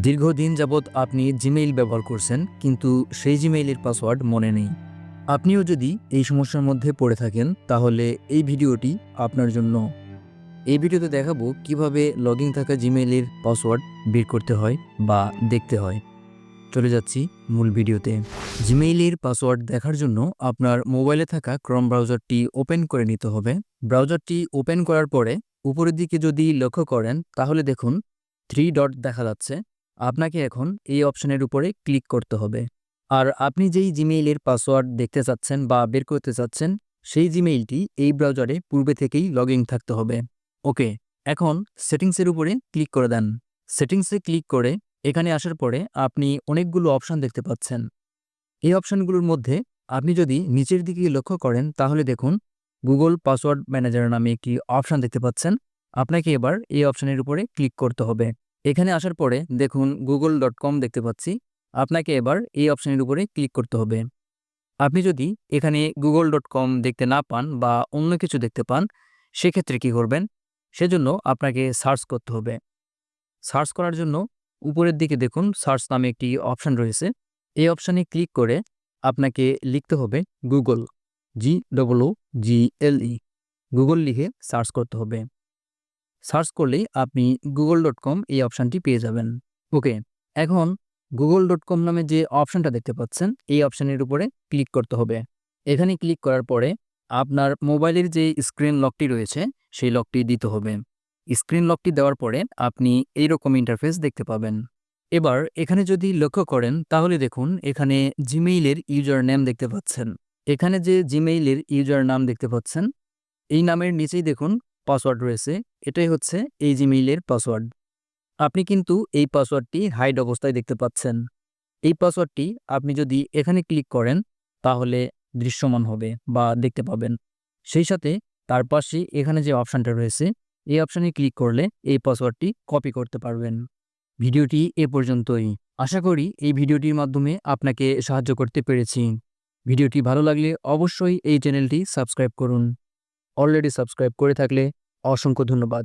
দীর্ঘদিন যাবৎ আপনি জিমেইল ব্যবহার করছেন, কিন্তু সেই জিমেইলের পাসওয়ার্ড মনে নেই। আপনিও যদি এই সমস্যার মধ্যে পড়ে থাকেন, তাহলে এই ভিডিওটি আপনার জন্য। এই ভিডিওতে দেখাবো কিভাবে লগইন থাকা জিমেইলের পাসওয়ার্ড বের করতে হয় বা দেখতে হয়। চলে যাচ্ছি মূল ভিডিওতে। জিমেইলের পাসওয়ার্ড দেখার জন্য আপনার মোবাইলে থাকা ক্রোম ব্রাউজারটি ওপেন করে নিতে হবে। ব্রাউজারটি ওপেন করার পরে উপরের দিকে যদি লক্ষ্য করেন, তাহলে দেখুন 3 ডট দেখা যাচ্ছে। আপনাকে এখন এই অপশনের উপরে ক্লিক করতে হবে। আর আপনি যেই জিমেইলের পাসওয়ার্ড দেখতে চাচ্ছেন বা বের করতে চাচ্ছেন, সেই জিমেইলটি এই ব্রাউজারে পূর্বে থেকেই লগইন থাকতে হবে। ওকে, এখন সেটিংসের উপরে ক্লিক করে দেন। সেটিংসে ক্লিক করে এখানে আসার পরে আপনি অনেকগুলো অপশন দেখতে পাচ্ছেন। এই অপশনগুলোর মধ্যে আপনি যদি নিচের দিকে লক্ষ্য করেন, তাহলে দেখুন গুগল পাসওয়ার্ড ম্যানেজার নামে একটি অপশন দেখতে পাচ্ছেন। আপনাকে এবার এই অপশনের উপরে ক্লিক করতে হবে। এখানে আসার পরে দেখুন google.com দেখতে পাচ্ছি। আপনাকে এবার এই অপশনের উপরে ক্লিক করতে হবে। আপনি যদি এখানে google.com দেখতে না পান বা অন্য কিছু দেখতে পান, সেক্ষেত্রে কি করবেন? সেজন্য আপনাকে সার্চ করতে হবে। সার্চ করার জন্য উপরের দিকে দেখুন সার্চ নামে একটি অপশন রয়েছে। এই অপশানে ক্লিক করে আপনাকে লিখতে হবে গুগল, GOOGLE, গুগল লিখে সার্চ করতে হবে। সার্চ করলেই আপনি google.com এই অপশানটি পেয়ে যাবেন। ওকে, এখন google.com নামে যে অপশানটা দেখতে পাচ্ছেন, এই অপশানের উপরে ক্লিক করতে হবে। এখানে ক্লিক করার পরে আপনার মোবাইলের যে স্ক্রিন লকটি রয়েছে, সেই লকটি দিতে হবে। স্ক্রিন লকটি দেওয়ার পরে আপনি এইরকম ইন্টারফেস দেখতে পাবেন। এবার এখানে যদি লক্ষ্য করেন, তাহলে দেখুন এখানে জিমেইলের ইউজার নেম দেখতে পাচ্ছেন। এখানে যে জিমেইলের ইউজার নাম দেখতে পাচ্ছেন, এই নামের নিচেই দেখুন পাসওয়ার্ড রয়েছে। এটাই হচ্ছে এই জিমেইলের পাসওয়ার্ড। আপনি কিন্তু এই পাসওয়ার্ডটি হাইড অবস্থায় দেখতে পাচ্ছেন। এই পাসওয়ার্ডটি আপনি যদি এখানে ক্লিক করেন, তাহলে দৃশ্যমান হবে বা দেখতে পাবেন। সেই সাথে তার পাশে এখানে যে অপশানটা রয়েছে, এই অপশানে ক্লিক করলে এই পাসওয়ার্ডটি কপি করতে পারবেন। ভিডিওটি এ পর্যন্তই। আশা করি এই ভিডিওটির মাধ্যমে আপনাকে সাহায্য করতে পেরেছি। ভিডিওটি ভালো লাগলে অবশ্যই এই চ্যানেলটি সাবস্ক্রাইব করুন। অলরেডি সাবস্ক্রাইব করে থাকলে অসংখ্য ধন্যবাদ।